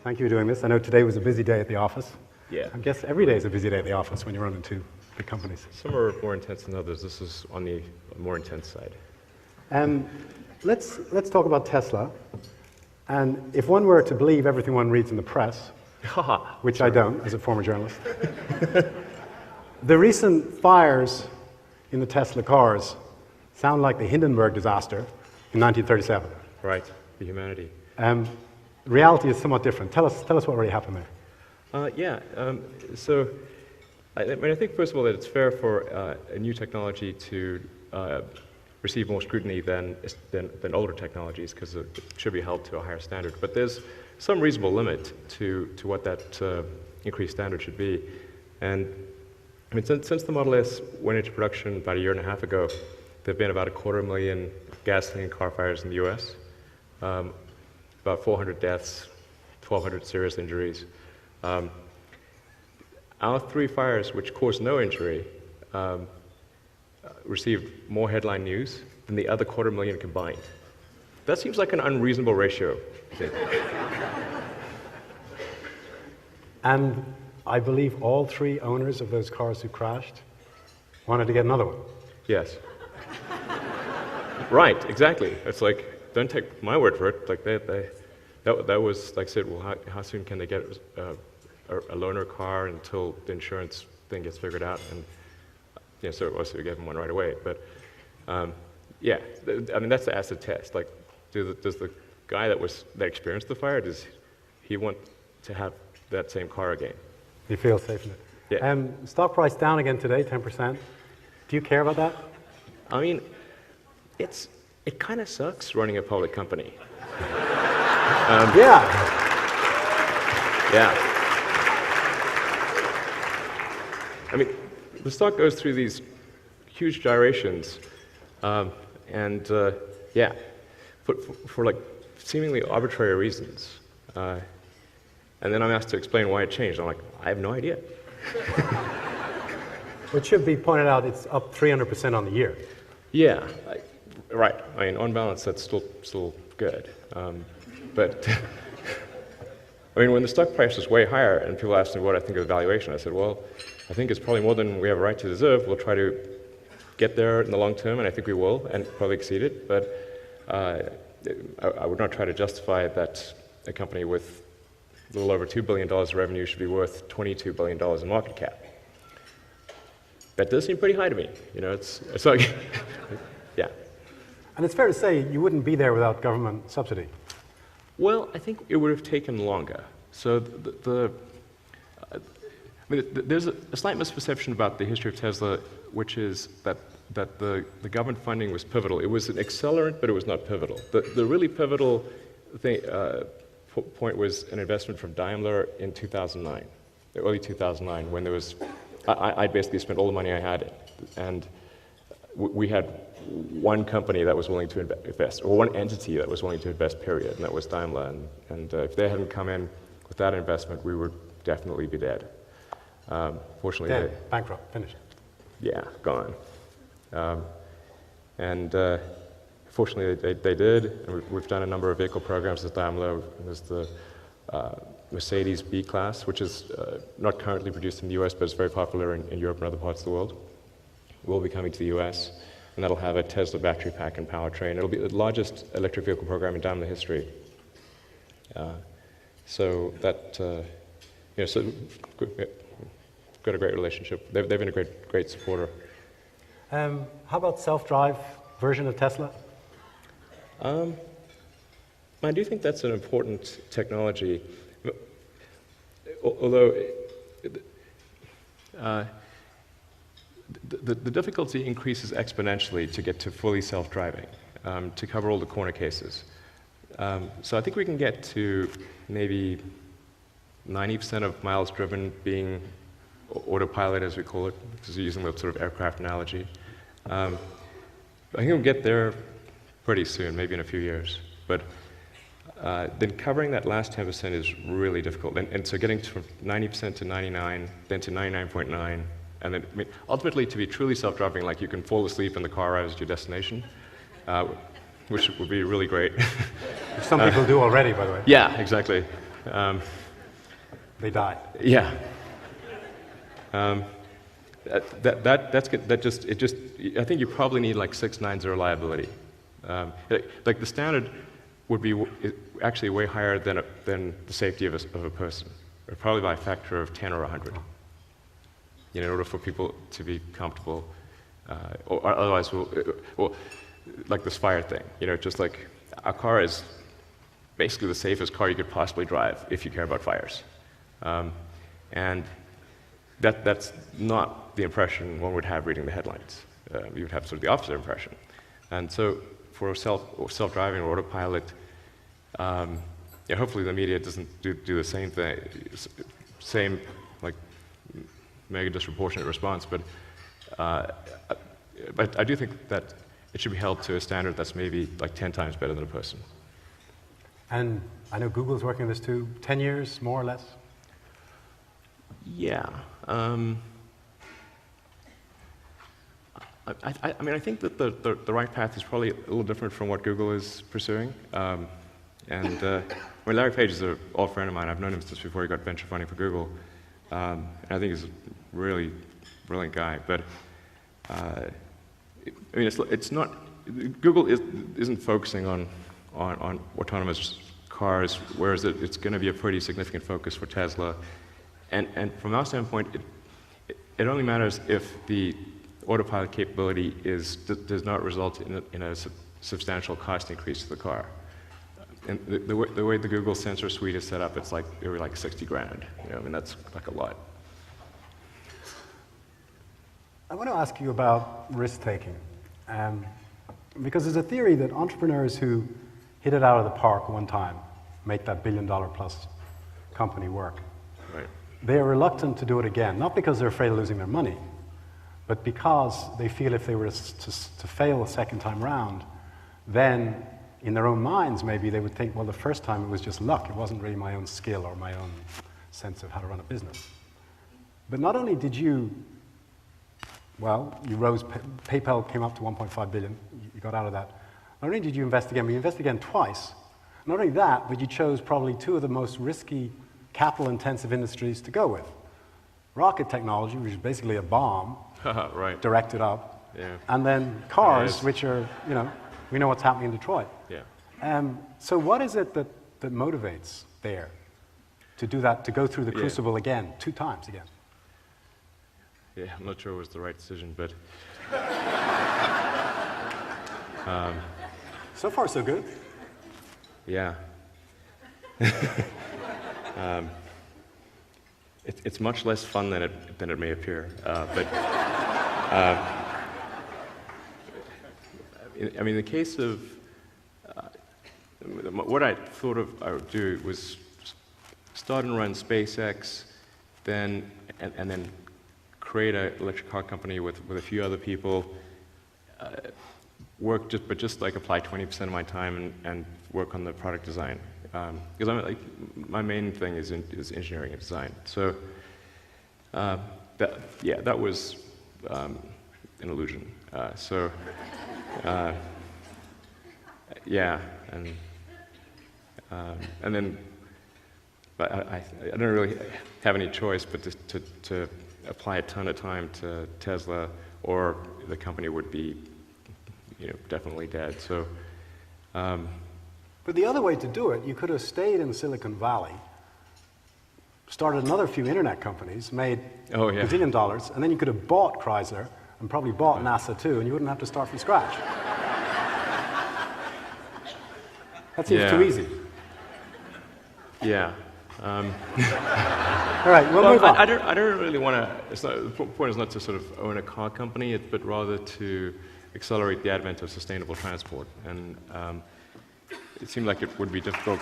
Thank you for doing this. I know today was a busy day at the office. Yeah. I guess every day is a busy day at the office when you're running two big companies. Some are more intense than others. This is on the more intense side. Let's talk about Tesla. And if one were to believe everything one reads in the press, which I don't as a former journalist, the recent fires in the Tesla cars sound like the Hindenburg disaster in 1937. Right, the humanity. Reality is somewhat different. Tell us what really happened there. So I think, first of all, that it's fair for a new technology to receive more scrutiny than older technologies, because it should be held to a higher standard. But there's some reasonable limit to what that increased standard should be. And I mean, since the Model S went into production about a year and a half ago, there have been about 250,000 gasoline car fires in the US, about 400 deaths, 1,200 serious injuries. Our three fires, which caused no injury, received more headline news than the other 250,000 combined. That seems like an unreasonable ratio. And I believe all three owners of those cars who crashed wanted to get another one. Yes. Right, exactly. It's like, don't take my word for it. Like that was like I said. Well, how soon can they get a loaner car until the insurance thing gets figured out? And yeah, so also we gave them one right away. But yeah, I mean that's the acid test. Like, does the guy that experienced the fire, does he want to have that same car again? You feel safe in it. Yeah. Stock price down again today, 10%. Do you care about that? I mean, it kind of sucks running a public company. Yeah. Yeah. I mean, the stock goes through these huge gyrations, yeah, for like seemingly arbitrary reasons. And then I'm asked to explain why it changed. I'm like, I have no idea. It should be pointed out it's up 300% on the year. Yeah, right. I mean, on balance, that's still good. But I mean, when the stock price was way higher and people asked me what I think of the valuation, I said, well, I think it's probably more than we have a right to deserve. We'll try to get there in the long term, and I think we will, and probably exceed it. But I would not try to justify that a company with a little over $2 billion of revenue should be worth $22 billion in market cap. That does seem pretty high to me. You know, it's like, yeah. And it's fair to say you wouldn't be there without government subsidy. Well, I think it would have taken longer. So I mean, there's a slight misperception about the history of Tesla, which is that the government funding was pivotal. It was an accelerant, but it was not pivotal. The really pivotal point was an investment from Daimler in 2009, early 2009, when there was, I basically spent all the money I had, and we had one company that was willing to invest, or one entity that was willing to invest, period, and that was Daimler. And if they hadn't come in with that investment, we would definitely be dead. Fortunately, dead, bankrupt, finished. Yeah, gone. Fortunately, they did, and we've done a number of vehicle programs with Daimler. There's the Mercedes B-Class, which is not currently produced in the US, but it's very popular in Europe and other parts of the world. Will be coming to the US, and that'll have a Tesla battery pack and powertrain. It'll be the largest electric vehicle program in Daimler history. So that, so got a great relationship. They've been a great supporter. How about self-drive version of Tesla? I do think that's an important technology, although the difficulty increases exponentially to get to fully self-driving, to cover all the corner cases. So I think we can get to maybe 90% of miles driven being autopilot, as we call it, because we're using the sort of aircraft analogy. I think we'll get there pretty soon, maybe in a few years. But then covering that last 10% is really difficult. And so getting from 90% to 99, then to 99.9, and then I mean, ultimately to be truly self-driving, like you can fall asleep and the car arrives at your destination, which would be really great. Some people do already, by the way. Yeah, exactly. They died. Yeah. I think you probably need like 6 nines of reliability. Like the standard would be actually way higher than the safety of a person, or probably by a factor of 10 or 100. In order for people to be comfortable, or otherwise, well, like this fire thing. Just like a car is basically the safest car you could possibly drive if you care about fires, and that's not the impression one would have reading the headlines. You would have sort of the opposite impression. And so for self-driving or autopilot, hopefully the media doesn't do the same thing, same like mega disproportionate response. But I do think that it should be held to a standard that's maybe like 10 times better than a person. And I know Google's working on this too. 10 years, more or less? Yeah. I think that the right path is probably a little different from what Google is pursuing. Larry Page is an old friend of mine. I've known him since before he got venture funding for Google. And I think he's a really brilliant guy. But it's not. Google isn't focusing on autonomous cars, whereas it's going to be a pretty significant focus for Tesla. And from our standpoint, it only matters if the autopilot capability does not result in a substantial cost increase to the car. And the way the Google sensor suite is set up, it's like over like 60 grand. That's like a lot. I want to ask you about risk-taking. Because there's a theory that entrepreneurs who hit it out of the park one time make that $1 billion+ company work. Right. They are reluctant to do it again, not because they're afraid of losing their money, but because they feel if they were to fail a second time round, then in their own minds maybe they would think, well, the first time it was just luck. It wasn't really my own skill or my own sense of how to run a business. But not only did you rose, PayPal came up to 1.5 billion, you got out of that. Not only did you invest again, but you invested again twice. Not only that, but you chose probably 2 of the most risky, capital-intensive industries to go with. Rocket technology, which is basically a bomb, right. directed up, yeah. And then cars, which are, we know what's happening in Detroit. Yeah. So what is it that motivates there to do that, to go through the crucible again, 2 times again? Yeah, I'm not sure it was the right decision, but... So far, so good. Yeah. It's much less fun than it may appear. In the case of... what I thought I would do was start and run SpaceX, and then create an electric car company with a few other people, but just like apply 20% of my time and work on the product design. Because my main thing is engineering and design. So that was an illusion. And then, but I don't really have any choice but to apply a ton of time to Tesla, or the company would be, definitely dead. So. But the other way to do it, you could have stayed in Silicon Valley, started another few internet companies, made $1 gazillion, and then you could have bought Chrysler and probably bought NASA too, and you wouldn't have to start from scratch. That seems too easy. Yeah. All right, we'll move on. I don't really want to. The point is not to sort of own a car company, but rather to accelerate the advent of sustainable transport. And it seemed like it would be difficult.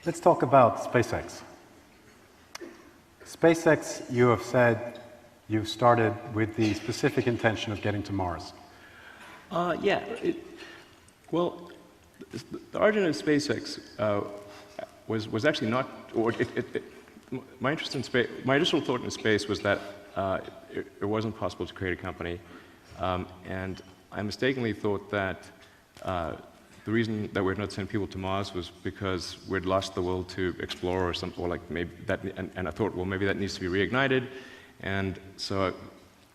Let's talk about SpaceX. SpaceX, you have said you've started with the specific intention of getting to Mars. Well, the origin of SpaceX was actually not. My interest in space, my initial thought in space was that it wasn't possible to create a company, and I mistakenly thought that the reason that we'd not sent people to Mars was because we'd lost the will to explore or something, or like maybe that, and I thought, well, maybe that needs to be reignited, and so I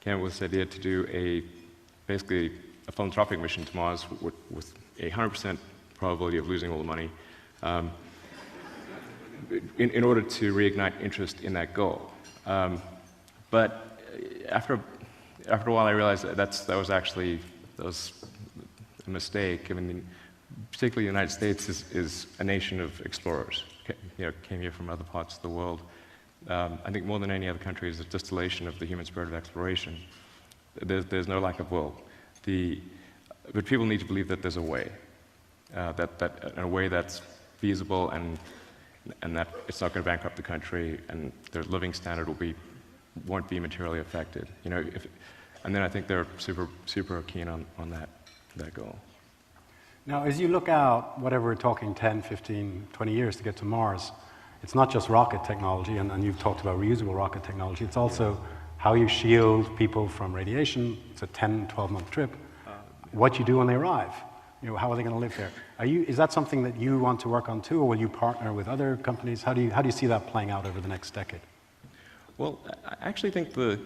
came up with this idea to do basically a philanthropic mission to Mars with a 100% probability of losing all the money, in order to reignite interest in that goal. But after a while, I realized that was a mistake. I mean, particularly the United States is a nation of explorers. Came here from other parts of the world. I think more than any other country is a distillation of the human spirit of exploration. There's no lack of will. But people need to believe that there's a way, that in a way that's feasible and that it's not going to bankrupt the country and their living standard won't be materially affected. And then I think they're super keen on that goal. Now, as you look out, whatever we're talking, 10, 15, 20 years to get to Mars, it's not just rocket technology, and you've talked about reusable rocket technology, it's also how you shield people from radiation. It's a 10, 12-month trip. What you do when they arrive. How are they going to live there? Is that something that you want to work on too, or will you partner with other companies? How do you see that playing out over the next decade? Well, I actually think the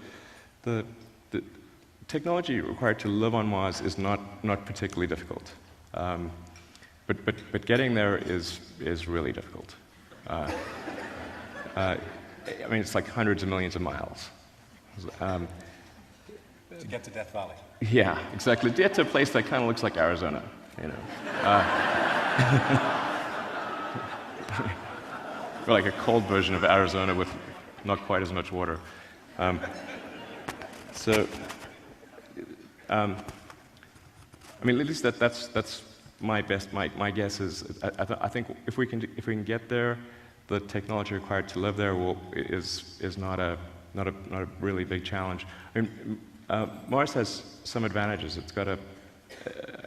technology required to live on Mars is not particularly difficult. But getting there is really difficult. I mean, it's like hundreds of millions of miles. To get to Death Valley. Yeah, exactly. To get to a place that kind of looks like Arizona, or like a cold version of Arizona with not quite as much water. I mean, at least that's my guess is I think if we can get there, the technology required to live there is not a really big challenge. I mean, Mars has some advantages. It's got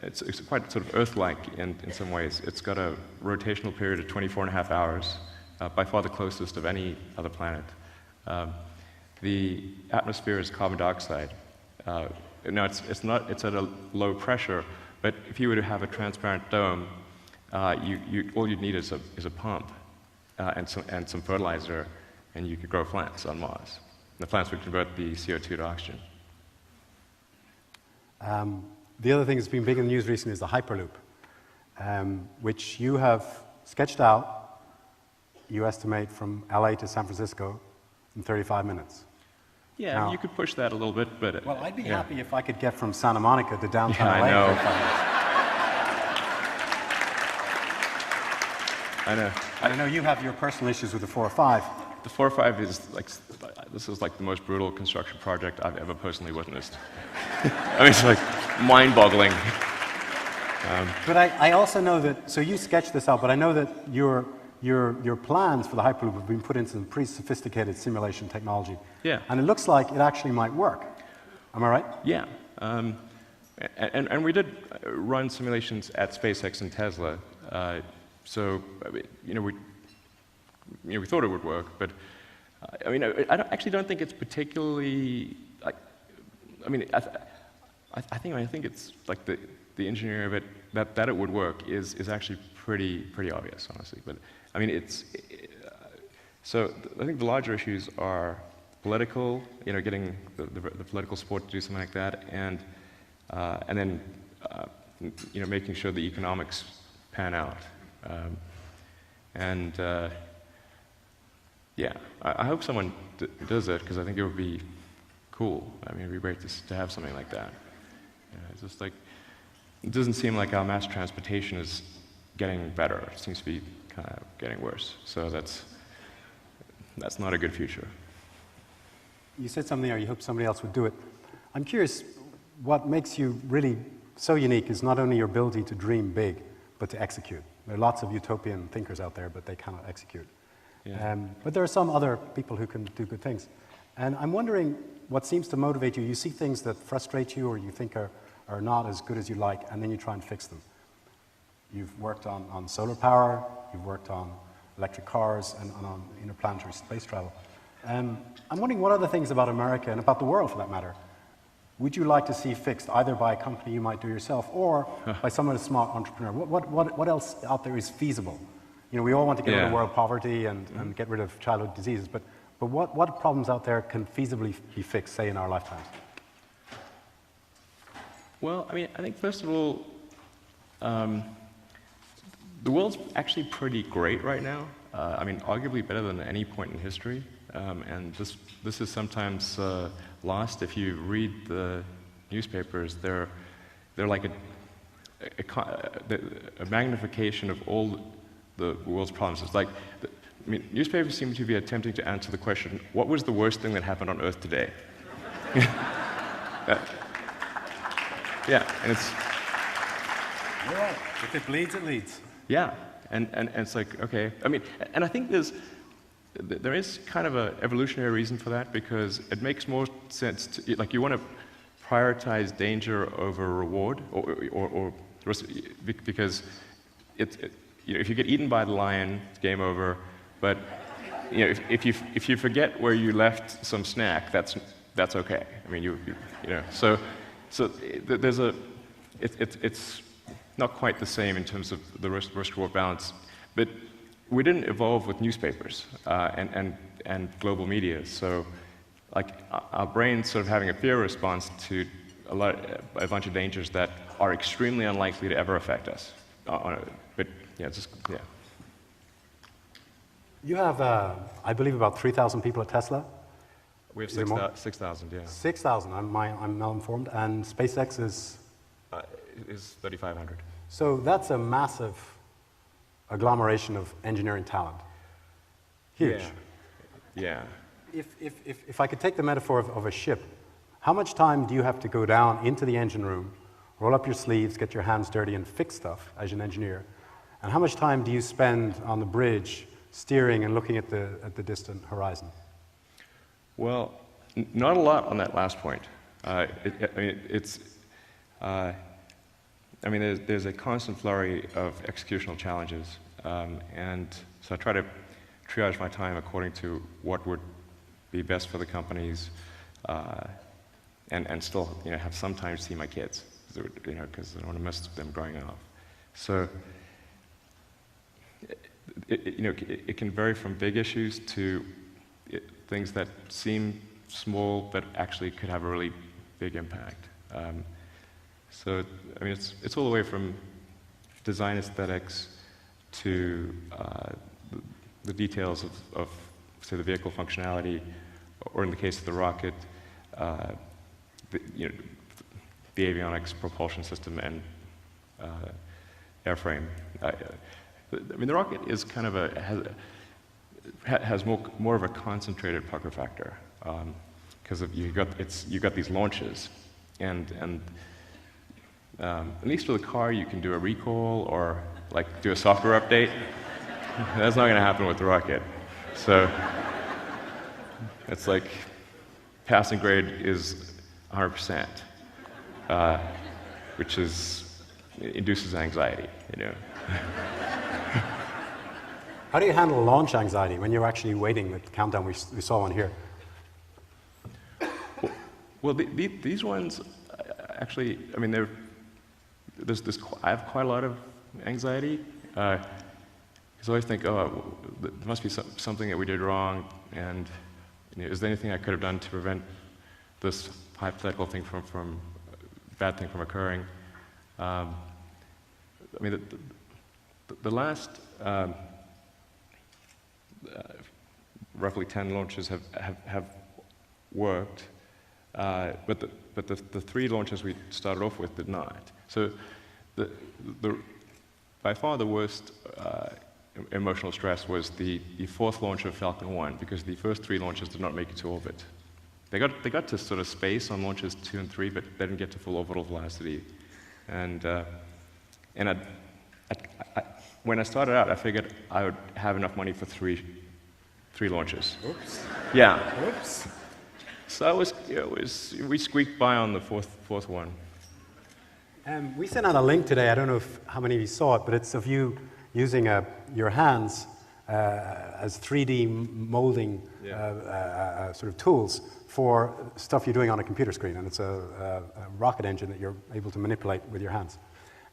it's quite sort of Earth-like in some ways. It's got a rotational period of 24.5 hours, by far the closest of any other planet. The atmosphere is carbon dioxide. No, it's at a low pressure, but if you were to have a transparent dome, all you'd need is a pump and some fertilizer, and you could grow plants on Mars. And the plants would convert the CO2 to oxygen. The other thing that's been big in the news recently is the Hyperloop, which you have sketched out, you estimate, from LA to San Francisco in 35 minutes. Yeah, now, you could push that a little bit, but... Well, I'd be happy if I could get from Santa Monica to downtown LA I know. in 35 minutes. I know. I know you have your personal issues with the 405. The 405 is like the most brutal construction project I've ever personally witnessed. I mean, it's like mind-boggling. But I also know that, so you sketched this out, but I know that your plans for the Hyperloop have been put into some pretty sophisticated simulation technology. Yeah. And it looks like it actually might work. Am I right? Yeah. And we did run simulations at SpaceX and Tesla. So, we thought it would work, but I mean, I actually don't think it's particularly like. I mean, I think it's like the engineering of it that it would work is actually pretty obvious, honestly. But I mean, so I think the larger issues are political. Getting the political support to do something like that, and then making sure the economics pan out. Yeah, I hope someone does it, because I think it would be cool. I mean, it'd be great to have something like that. It's just like, it doesn't seem like our mass transportation is getting better. It seems to be kind of getting worse. So that's not a good future. You said something there, you hope somebody else would do it. I'm curious, what makes you really so unique is not only your ability to dream big, but to execute. There are lots of utopian thinkers out there, but they cannot execute. Yeah. But there are some other people who can do good things. And I'm wondering what seems to motivate you. You see things that frustrate you or you think are not as good as you like, and then you try and fix them. You've worked on solar power, you've worked on electric cars, and on interplanetary space travel. I'm wondering what other things about America, and about the world for that matter, would you like to see fixed either by a company you might do yourself or by someone, a smart entrepreneur? What else out there is feasible? You know, we all want to get rid of world poverty and get rid of childhood diseases, but what problems out there can feasibly be fixed, say, in our lifetimes? Well, I mean, I think first of all, the world's actually pretty great right now. I mean, arguably better than any point in history. And this is sometimes lost. If you read the newspapers, they're like a magnification of all the world's problems. It's like, I mean, newspapers seem to be attempting to answer the question, what was the worst thing that happened on Earth today? Yeah, and it's... You're right. If it bleeds, it leads. Yeah, and it's like, okay. I mean, and I think there is kind of an evolutionary reason for that, because it makes more sense to, like, you want to prioritize danger over reward, or because you know, if you get eaten by the lion, it's game over. But you know, if you forget where you left some snack, that's okay. I mean, you know, so there's it's not quite the same in terms of the risk-reward balance, but we didn't evolve with newspapers and global media. So, like, our brain's sort of having a fear response to a bunch of dangers that are extremely unlikely to ever affect us. But yeah, yeah. You have, I believe, about 3,000 people at Tesla. We have 6,000, yeah. 6,000. I'm malinformed, and SpaceX is 3,500. So that's a massive agglomeration of engineering talent. Huge. Yeah. If I could take the metaphor of a ship, how much time do you have to go down into the engine room, roll up your sleeves, get your hands dirty, and fix stuff as an engineer? And how much time do you spend on the bridge steering and looking at the distant horizon? Well, not a lot on that last point. There's a constant flurry of executional challenges, and so I try to triage my time according to what would be best for the companies, and still, you know, have some time to see my kids, you know, because I don't want to miss them growing up. So, it can vary from big issues to things that seem small but actually could have a really big impact. So, I mean, it's all the way from design aesthetics to the details of, say, the vehicle functionality, or in the case of the rocket, the avionics, propulsion system, and airframe. I mean, the rocket is kind of has more of a concentrated pucker factor, because you got these launches, and at least for the car you can do a recall or like do a software update. That's not going to happen with the rocket. So it's like passing grade is 100%, which induces anxiety, you know. How do you handle launch anxiety when you're actually waiting the countdown? We saw one here. Well, these ones, actually, I mean, I have quite a lot of anxiety. I always think, oh, there must be something that we did wrong, and you know, is there anything I could have done to prevent this hypothetical thing bad thing from occurring? I mean, the last roughly 10 launches have worked, but the 3 launches we started off with did not. So by far the worst emotional stress was the 4th launch of Falcon 1, because the first 3 launches did not make it to orbit. They got to sort of space on launches 2 and 3, but they didn't get to full orbital velocity. And when I started out, I figured I would have enough money for 3 launches. Oops. Yeah. Oops. So we squeaked by on the fourth one. We sent out a link today. I don't know how many of you saw it, but it's of you using your hands as 3D molding sort of tools for stuff you're doing on a computer screen, and it's a rocket engine that you're able to manipulate with your hands.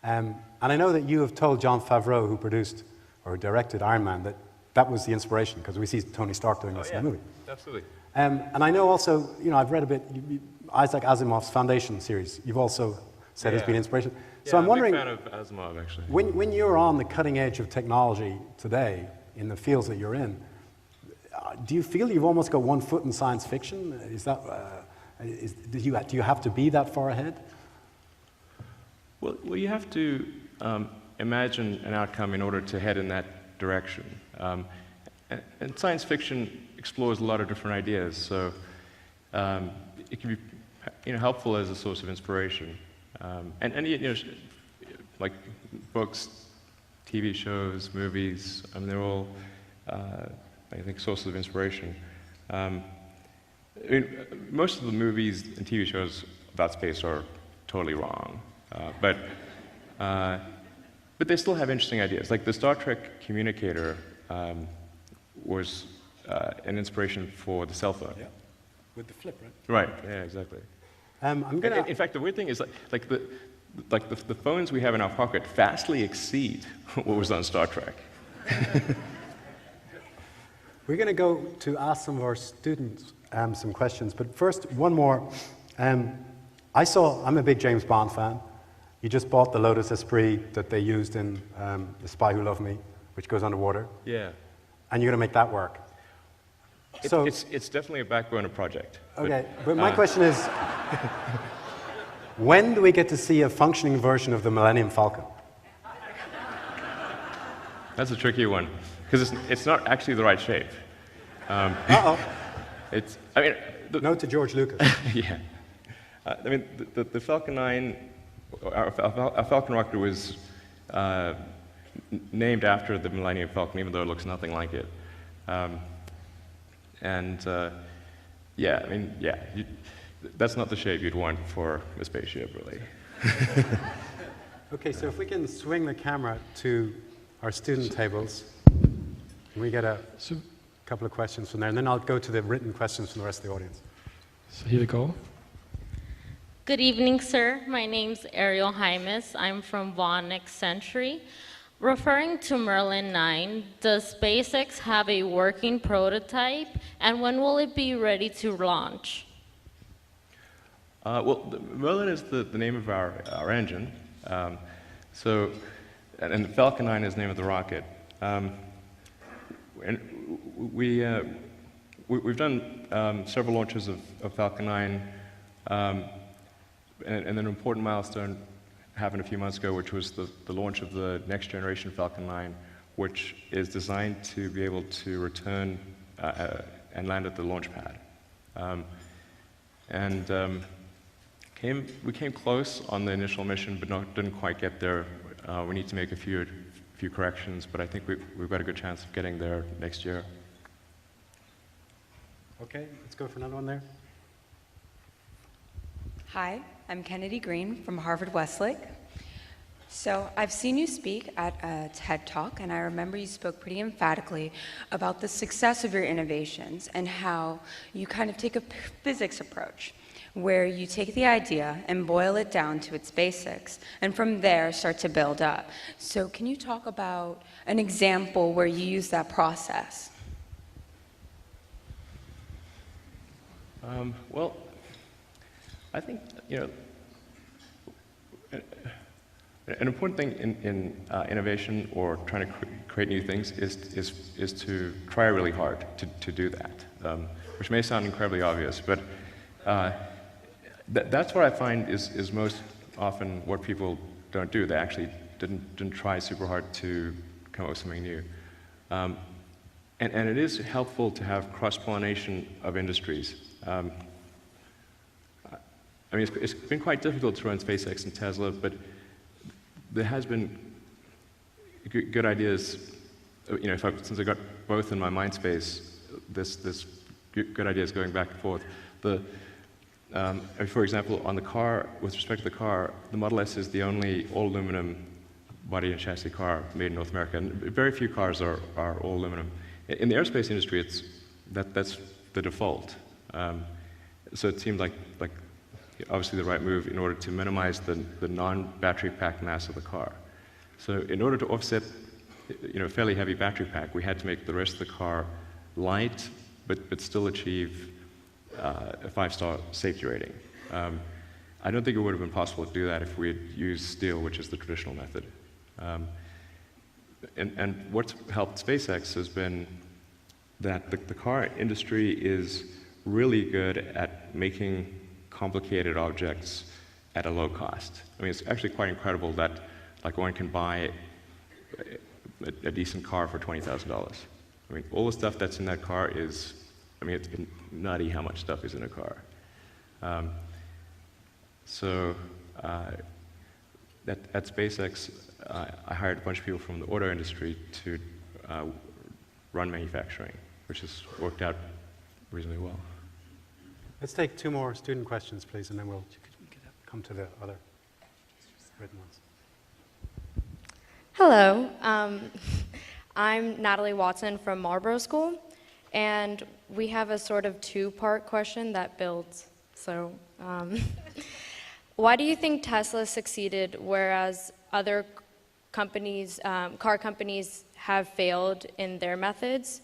And I know that you have told Jon Favreau, who produced or directed Iron Man, that that was the inspiration, because we see Tony Stark doing this in the movie. Absolutely. And I know also, I've read a bit, Isaac Asimov's Foundation series, you've also said has been inspiration. So I'm wondering, I'm a big fan of Asimov, actually. when you're on the cutting edge of technology today, in the fields that you're in, do you feel you've almost got one foot in science fiction? Is that, do you have to be that far ahead? Well, you have to imagine an outcome in order to head in that direction. And science fiction explores a lot of different ideas, so it can be helpful as a source of inspiration. And like books, TV shows, movies, they're all, I think, sources of inspiration. Most of the movies and TV shows about space are totally wrong, but they still have interesting ideas. Like the Star Trek communicator was an inspiration for the cell phone. Yeah, with the flip, right? Right. Yeah, exactly. In fact, the weird thing is, like the phones we have in our pocket vastly exceed what was on Star Trek. We're going to go to ask some of our students some questions, but first, one more. I'm a big James Bond fan. You just bought the Lotus Esprit that they used in The Spy Who Loved Me, which goes underwater. Yeah. And you're going to make that work. It's definitely a back burner project. Okay, but my question is, when do we get to see a functioning version of the Millennium Falcon? That's a tricky one, because it's not actually the right shape. Uh-oh. Note to George Lucas. Yeah. The Falcon 9, our Falcon rocket was named after the Millennium Falcon, even though it looks nothing like it. That's not the shape you'd want for a spaceship, really. Okay, so if we can swing the camera to our student tables, we get a couple of questions from there, and then I'll go to the written questions from the rest of the audience. So here we go. Good evening, sir. My name's Ariel Jaimes. I'm from Vaughan Next Century. Referring to Merlin 9, does SpaceX have a working prototype, and when will it be ready to launch? Merlin is the name of our engine. And the Falcon 9 is the name of the rocket. And we've done several launches of Falcon 9, and then an important milestone happened a few months ago, which was the launch of the next generation Falcon 9, which is designed to be able to return and land at the launch pad. We came close on the initial mission, but didn't quite get there. We need to make a few corrections, but I think we've got a good chance of getting there next year. Okay, let's go for another one there. Hi, I'm Kennedy Green from Harvard Westlake. So I've seen you speak at a TED Talk, and I remember you spoke pretty emphatically about the success of your innovations and how you kind of take a physics approach, where you take the idea and boil it down to its basics, and from there start to build up. So can you talk about an example where you use that process? I think, an important thing in innovation or trying to create new things is to try really hard to do that, which may sound incredibly obvious, but that's what I find is most often what people don't do. They actually didn't try super hard to come up with something new. And it is helpful to have cross-pollination of industries. It's been quite difficult to run SpaceX and Tesla, but there has been good ideas. Since I got both in my mind space, this good ideas going back and forth. For example, on the car, with respect to the car, the Model S is the only all-aluminum body and chassis car made in North America, and very few cars are all aluminum. In the aerospace industry, that's the default. So it seemed like obviously the right move in order to minimize the non-battery pack mass of the car. So in order to offset, a fairly heavy battery pack, we had to make the rest of the car light, but still achieve a 5-star safety rating. I don't think it would have been possible to do that if we had used steel, which is the traditional method. And what's helped SpaceX has been that the car industry is really good at making complicated objects at a low cost. I mean, it's actually quite incredible that one can buy a decent car for $20,000. I mean, all the stuff that's in that car is, it's nutty how much stuff is in a car. At SpaceX, I hired a bunch of people from the auto industry to run manufacturing, which has worked out reasonably well. Let's take 2 more student questions, please, and then we'll come to the other written ones. Hello, I'm Natalie Watson from Marlborough School, and we have a sort of 2-part question that builds. So, why do you think Tesla succeeded whereas other companies, car companies, have failed in their methods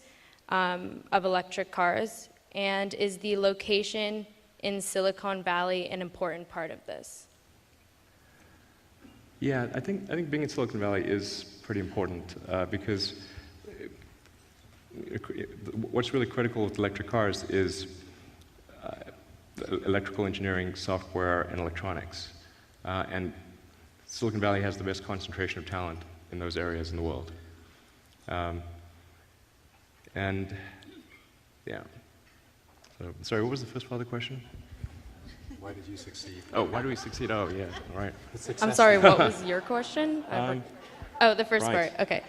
of electric cars? And is the location in Silicon Valley an important part of this? Yeah, I think being in Silicon Valley is pretty important because what's really critical with electric cars is electrical engineering, software, and electronics. And Silicon Valley has the best concentration of talent in those areas in the world. And yeah. So, sorry, what was the first part of the question? Why did you succeed? Oh, why do we succeed? Oh, yeah, all right. I'm sorry, what was your question? Oh, the first right. part, okay.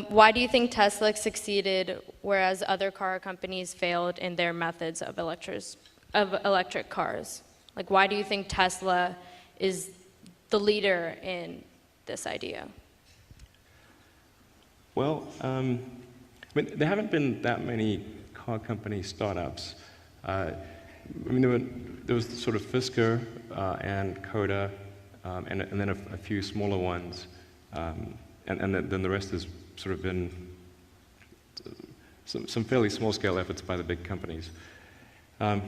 Why do you think Tesla succeeded whereas other car companies failed in their methods of electric cars? Like, why do you think Tesla is the leader in this idea? Well, there haven't been that many car company startups. There was sort of Fisker and Coda, and then a few smaller ones, and then the rest has sort of been some fairly small-scale efforts by the big companies. I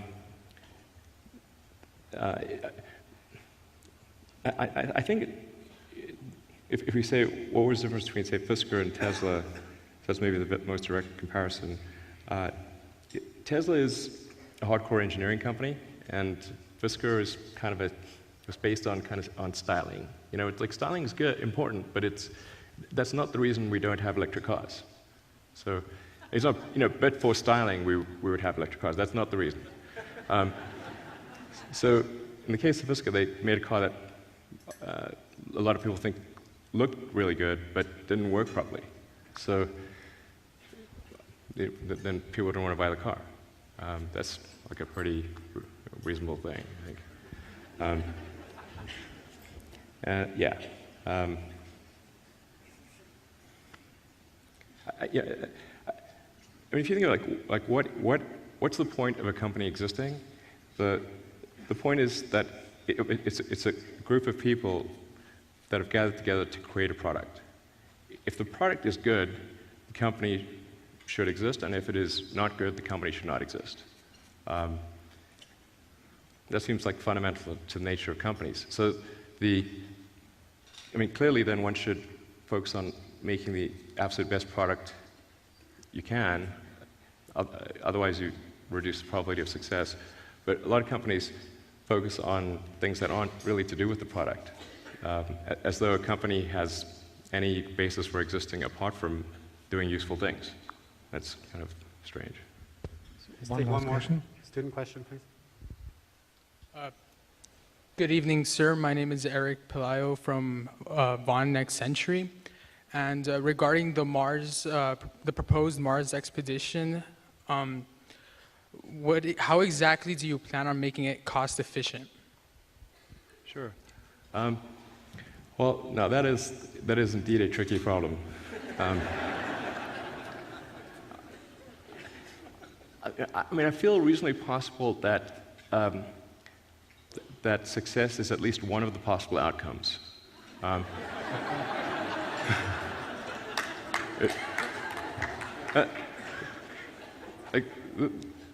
think if we say what was the difference between, say, Fisker and Tesla, that's maybe the most direct comparison. Tesla is a hardcore engineering company, and Fisker is kind of it's based on on styling. It's like styling is good, important, but that's not the reason we don't have electric cars. So it's not, but for styling we would have electric cars. That's not the reason. So in the case of Fisker, they made a car that a lot of people think looked really good, but didn't work properly. So then people don't want to buy the car. That's like a pretty reasonable thing, I think. Yeah. If you think of what's the point of a company existing? The point is that it's a group of people that have gathered together to create a product. If the product is good, the company should exist, and if it is not good, the company should not exist. That seems like fundamental to the nature of companies. So clearly then one should focus on making the absolute best product you can, otherwise you reduce the probability of success. But a lot of companies focus on things that aren't really to do with the product, as though a company has any basis for existing apart from doing useful things. That's kind of strange. Let's take one more student question, please. Good evening, sir. My name is Eric Pelayo from Vaughan Next Century. And regarding the proposed Mars expedition, how exactly do you plan on making it cost efficient? Sure. Well, Well, now that is indeed a tricky problem. I mean, I feel reasonably possible that that success is at least one of the possible outcomes. Like,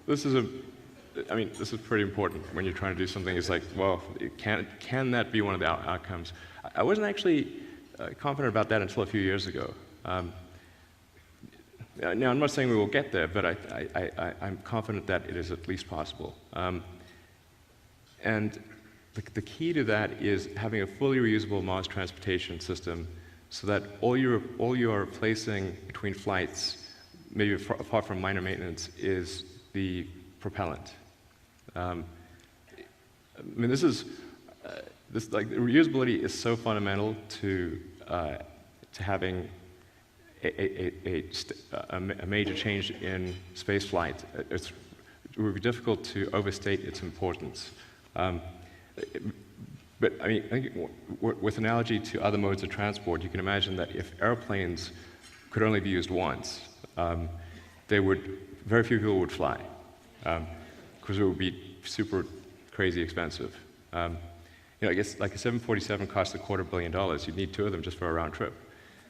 this is this is pretty important when you're trying to do something. It's like, well, can that be one of the outcomes? I wasn't actually confident about that until a few years ago. Now, I'm not saying we will get there, but I'm confident that it is at least possible. And the key to that is having a fully reusable Mars transportation system so that all you are replacing between flights, maybe apart from minor maintenance, is the propellant. I mean, like, reusability is so fundamental to having a major change in space flight. It would be difficult to overstate its importance. But I mean, I think with analogy to other modes of transport, you can imagine that if airplanes could only be used once, very few people would fly, because it would be super crazy expensive. I guess like a 747 costs $250 million. You'd need 2 of them just for a round trip.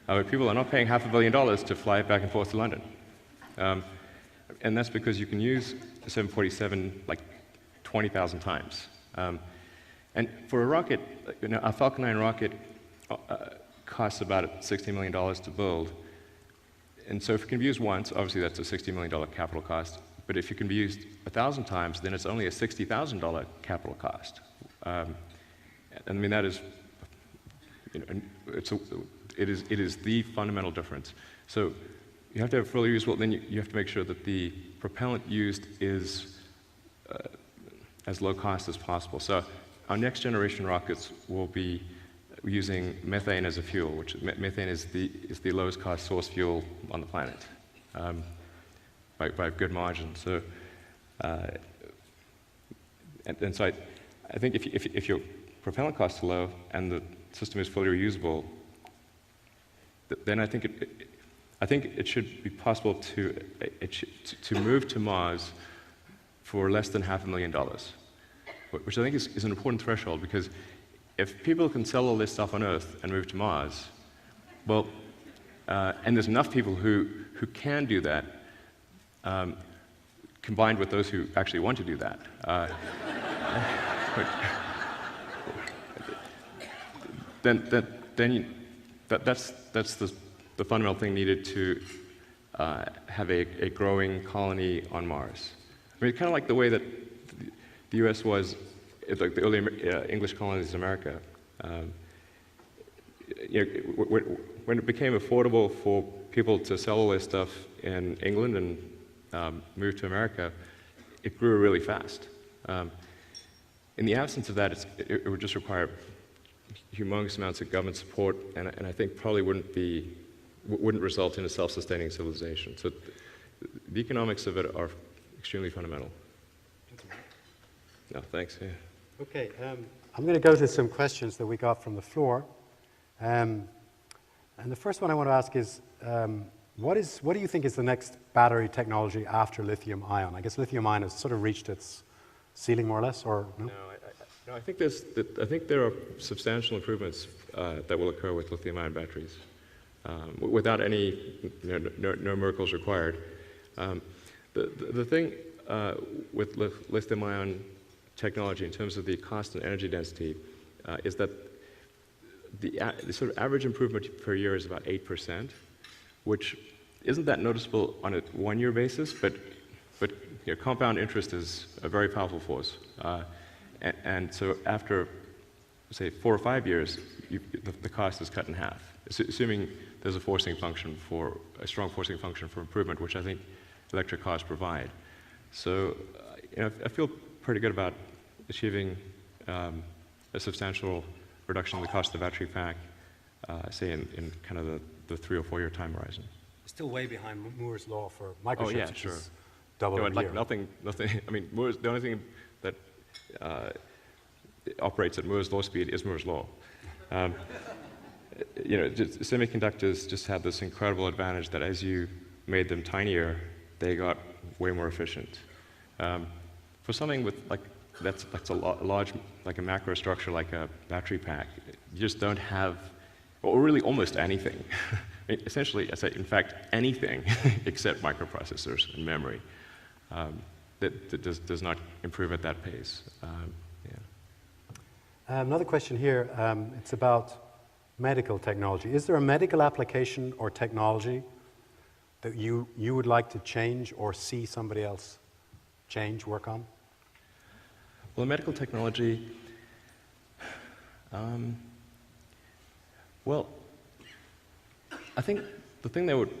But people are not paying $500 million to fly back and forth to London. And that's because you can use a 747 like 20,000 times. And for a rocket, a Falcon 9 rocket costs about $60 million to build. And so if it can be used once, obviously that's a $60 million capital cost. But if it can be used 1,000 times, then it's only a $60,000 capital cost. And I mean, that is, it is the fundamental difference. So you have to have fully reusable, then you have to make sure that the propellant used is as low cost as possible. So our next generation rockets will be using methane as a fuel, which methane is the lowest cost source fuel on the planet, by a good margin. So, and so I think if your propellant costs are low and the system is fully reusable, then I think it should be possible to move to Mars for less than $500,000, which I think is an important threshold, because if people can sell all this stuff on Earth and move to Mars, well, and there's enough people who can do that, combined with those who actually want to do that, that's the fundamental thing needed to have a growing colony on Mars. I mean, kind of like the way that the U.S. was, like the early English colonies in America. When it became affordable for people to sell all their stuff in England and move to America, it grew really fast. In the absence of that, it would just require humongous amounts of government support, and I think probably wouldn't result in a self-sustaining civilization. So the economics of it are extremely fundamental. No, thanks. Yeah. Okay, I'm going to go to some questions that we got from the floor. And the first one I want to ask is, what do you think is the next battery technology after lithium-ion? I guess lithium-ion has sort of reached its ceiling, more or less, or no? No, I think there are substantial improvements that will occur with lithium-ion batteries, without any no miracles required. The thing with lithium-ion technology in terms of the cost and energy density is that the sort of average improvement per year is about 8%, which isn't that noticeable on a one-year basis, but compound interest is a very powerful force. And so after, say, 4 or 5 years, the cost is cut in half, assuming there's a strong forcing function for improvement, which I think electric cars provide. So I feel pretty good about achieving a substantial reduction in the cost of the battery pack, say in kind of the 3 or 4 year time horizon. Still way behind Moore's law for microchips. Oh yeah, sure. Double a like year. nothing. I mean, the only thing that operates at Moore's law speed is Moore's law. semiconductors just have this incredible advantage that as you made them tinier, they got way more efficient. For something with that's a large, like a macro structure, like a battery pack, you just don't have, or really almost anything. Essentially, I say, in fact, anything except microprocessors and memory that does not improve at that pace. Another question here, it's about medical technology. Is there a medical application or technology that you would like to change or see somebody else work on? Well, medical technology, well, I think the thing that would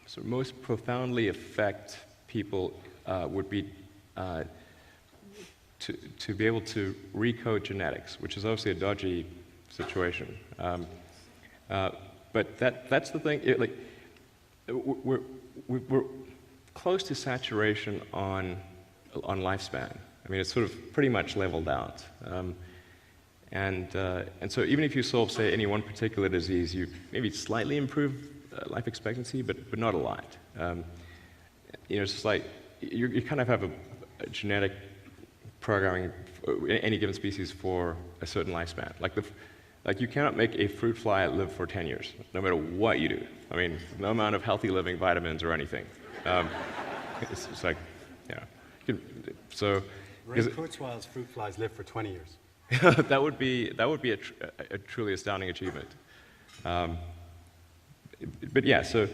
sort of most profoundly affect people would be to be able to recode genetics, which is obviously a dodgy situation. But that's the thing. We're close to saturation on lifespan. I mean, it's sort of pretty much leveled out. And so even if you solve, say, any one particular disease, you maybe slightly improve life expectancy, but not a lot. It's just like you kind of have a genetic programming in any given species for a certain lifespan. Like you cannot make a fruit fly live for 10 years, no matter what you do. I mean, no amount of healthy living vitamins or anything. It's just like, so. Ray Kurzweil's fruit flies live for 20 years. that would be a truly astounding achievement. But yeah, so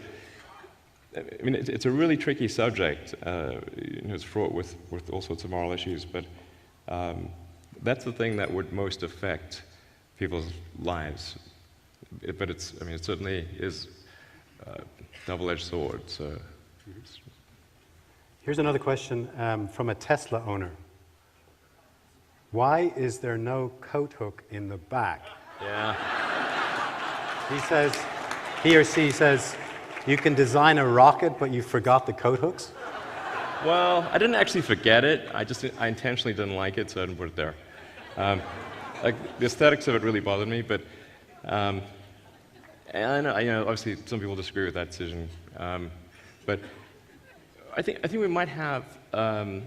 I mean, it's a really tricky subject. It's fraught with all sorts of moral issues. But that's the thing that would most affect people's lives. But it certainly is a double-edged sword. So. Here's another question from a Tesla owner. Why is there no coat hook in the back? Yeah. He or she says, you can design a rocket, but you forgot the coat hooks? Well, I didn't actually forget it. I intentionally didn't like it, so I didn't put it there. The aesthetics of it really bothered me, but and I know, obviously some people disagree with that decision. But I think we might have a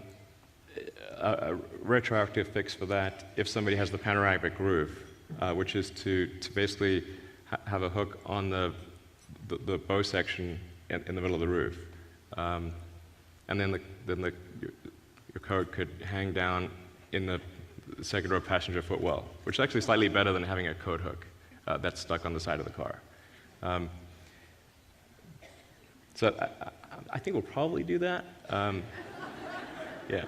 retroactive fix for that if somebody has the panoramic roof, which is to basically have a hook on the bow section in the middle of the roof, and then your coat could hang down in the second row passenger footwell, which is actually slightly better than having a coat hook that's stuck on the side of the car. So I think we'll probably do that. Yeah.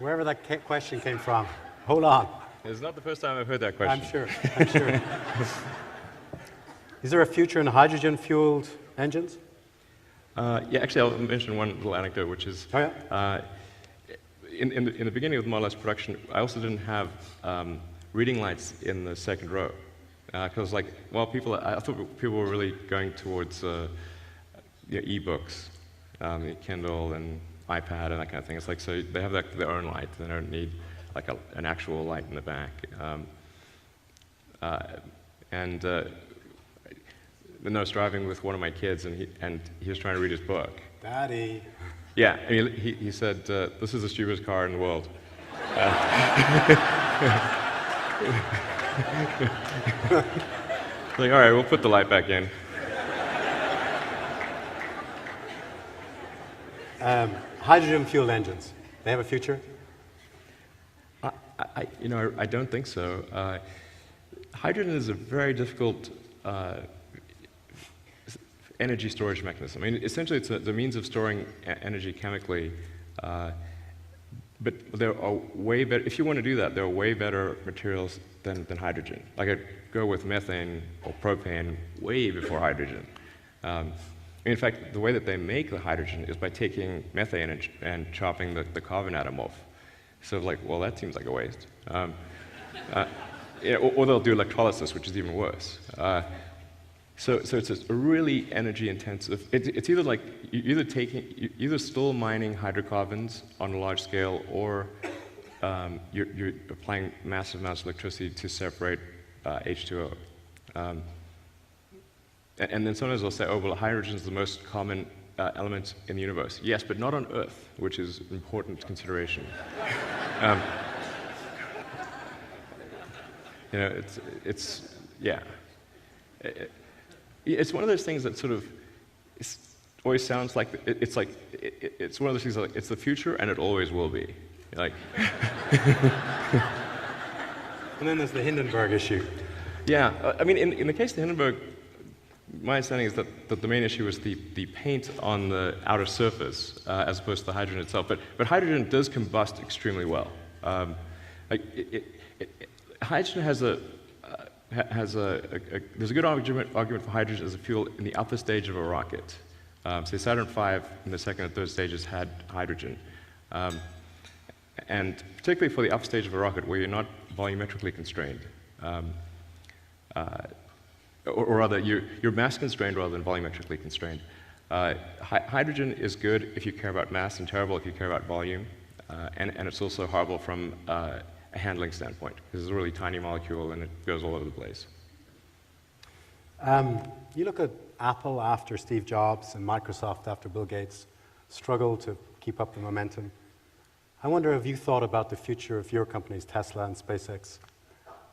Wherever that question came from, hold on. It's not the first time I've heard that question. I'm sure. Is there a future in hydrogen-fueled engines? Yeah, actually, I'll mention one little anecdote, which is in the beginning of Model S production, I also didn't have reading lights in the second row. Because, I thought people were really going towards e-books, Kindle and iPad and that kind of thing. It's like, so they have their own light. They don't need like an actual light in the back. Then I was driving with one of my kids, and he was trying to read his book. Daddy. Yeah, I mean, he said, "This is the stupidest car in the world." Like, all right, we'll put the light back in. Hydrogen-fueled engines, they have a future? I don't think so. Hydrogen is a very difficult energy storage mechanism. I mean, essentially, it's the means of storing energy chemically. But there are way better. If you want to do that, there are way better materials than hydrogen. Like I'd go with methane or propane way before hydrogen. In fact, the way that they make the hydrogen is by taking methane and chopping the carbon atom off. So well, that seems like a waste. Or they'll do electrolysis, which is even worse. So it's a really energy intensive. It's either like you're either still mining hydrocarbons on a large scale, or you're applying massive amounts of electricity to separate H2O. And then sometimes they'll say, oh, well, hydrogen is the most common element in the universe. Yes, but not on Earth, which is an important consideration. You know, yeah. It's one of those things that sort of always sounds like, it's one of those things like, it's the future and it always will be. Like. And then there's the Hindenburg issue. Yeah, I mean, in the case of the Hindenburg, my understanding is that the main issue was the paint on the outer surface as opposed to the hydrogen itself. But hydrogen does combust extremely well. Hydrogen has there's a good argument for hydrogen as a fuel in the upper stage of a rocket. Say Saturn V in the second and third stages had hydrogen. And particularly for the upper stage of a rocket where you're not volumetrically constrained, or rather, you're mass constrained rather than volumetrically constrained. Hydrogen is good if you care about mass and terrible if you care about volume. And it's also horrible from a handling standpoint, because it's a really tiny molecule and it goes all over the place. You look at Apple after Steve Jobs and Microsoft after Bill Gates struggle to keep up the momentum. I wonder if you thought about the future of your companies, Tesla and SpaceX.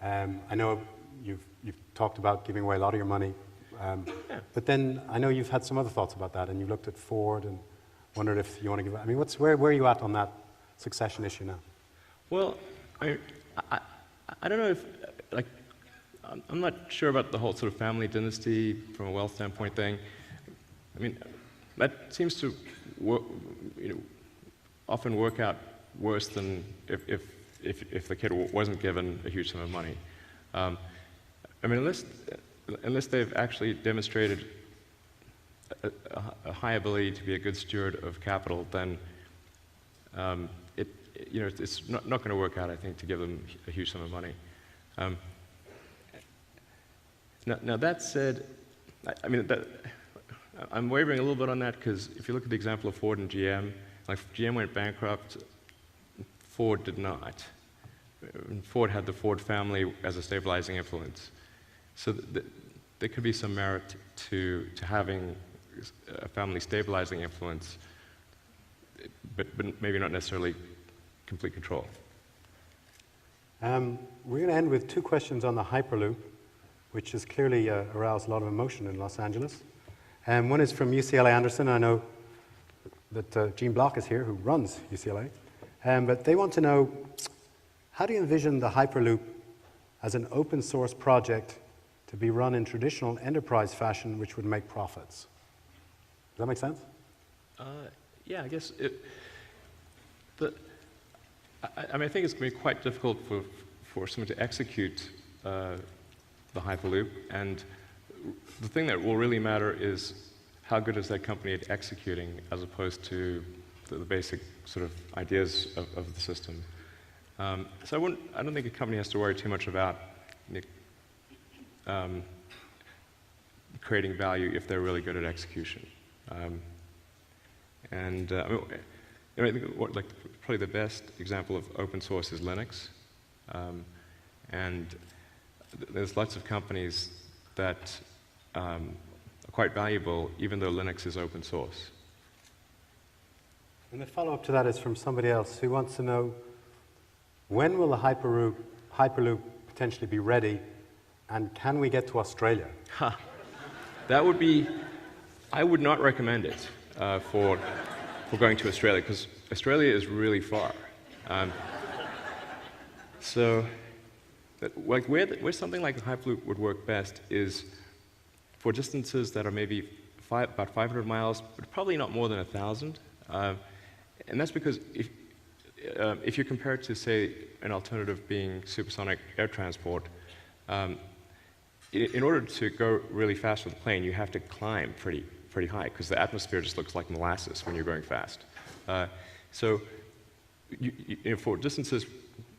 I know you've talked about giving away a lot of your money, but then I know you've had some other thoughts about that, and you've looked at Ford and wondered if you want to give. I mean, where are you at on that succession issue now? Well, I don't know if I'm not sure about the whole sort of family dynasty from a wealth standpoint thing. I mean, that seems to often work out worse than if the kid wasn't given a huge sum of money. I mean, unless they've actually demonstrated a high ability to be a good steward of capital, then it's not going to work out, I think, to give them a huge sum of money. Now that said, I mean, I'm wavering a little bit on that because if you look at the example of Ford and GM, like GM went bankrupt, Ford did not. Ford had the Ford family as a stabilizing influence. So there could be some merit to having a family stabilizing influence, but maybe not necessarily complete control. We're going to end with two questions on the Hyperloop, which has clearly aroused a lot of emotion in Los Angeles. One is from UCLA Anderson. I know that Gene Block is here, who runs UCLA. But they want to know, how do you envision the Hyperloop as an open source project to be run in traditional enterprise fashion, which would make profits? Does that make sense? Yeah, I guess I mean, I think it's going to be quite difficult for someone to execute the Hyperloop, and the thing that will really matter is how good is that company at executing, as opposed to the basic sort of ideas of the system. So I don't think a company has to worry too much about creating value if they're really good at execution. I think probably the best example of open source is Linux, and there's lots of companies that are quite valuable even though Linux is open source. And the follow-up to that is from somebody else who wants to know, when will the Hyperloop potentially be ready, and can we get to Australia? That would be, I would not recommend it for going to Australia, because Australia is really far. So, like where something like the Hyperloop would work best is for distances that are maybe about 500 miles, but probably not more than 1,000. And that's because if you compare it to, say, an alternative being supersonic air transport, in order to go really fast with a plane, you have to climb pretty high, because the atmosphere just looks like molasses when you're going fast. So for distances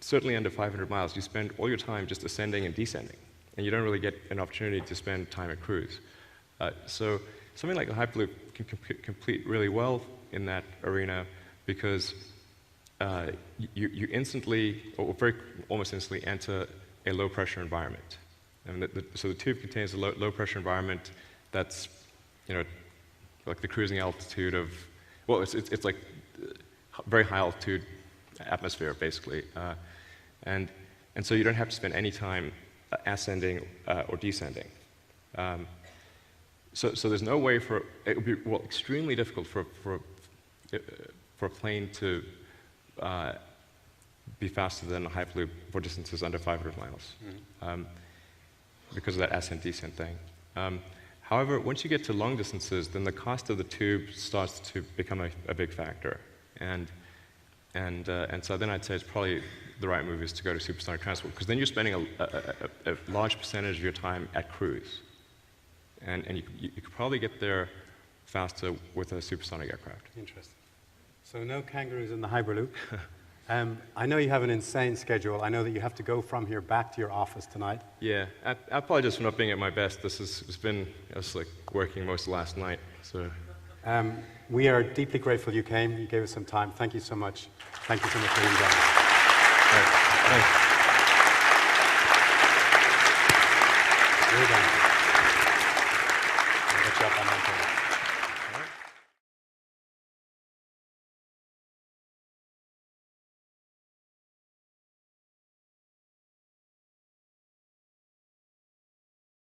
certainly under 500 miles, you spend all your time just ascending and descending, and you don't really get an opportunity to spend time at cruise. So something like the Hyperloop can compete really well in that arena, because you instantly, or almost instantly, enter a low-pressure environment. And so the tube contains a low pressure environment that's, like the cruising altitude of, well, it's like very high altitude atmosphere, basically. And so you don't have to spend any time ascending or descending. So there's no way it would be, well, extremely difficult for a plane to be faster than a Hyperloop for distances under 500 miles, because of that ascent-descent thing. However, once you get to long distances, then the cost of the tube starts to become a big factor. And so then I'd say it's probably the right move is to go to supersonic transport, because then you're spending a large percentage of your time at cruise. And you could probably get there faster with a supersonic aircraft. Interesting. So no kangaroos in the Hyperloop. I know you have an insane schedule. I know that you have to go from here back to your office tonight. Yeah, I apologize for not being at my best. It's been like working most of last night. So. We are deeply grateful you came. You gave us some time. Thank you so much. Thank you so much for being down. Right. Thanks. You're done. I'll get you up on that.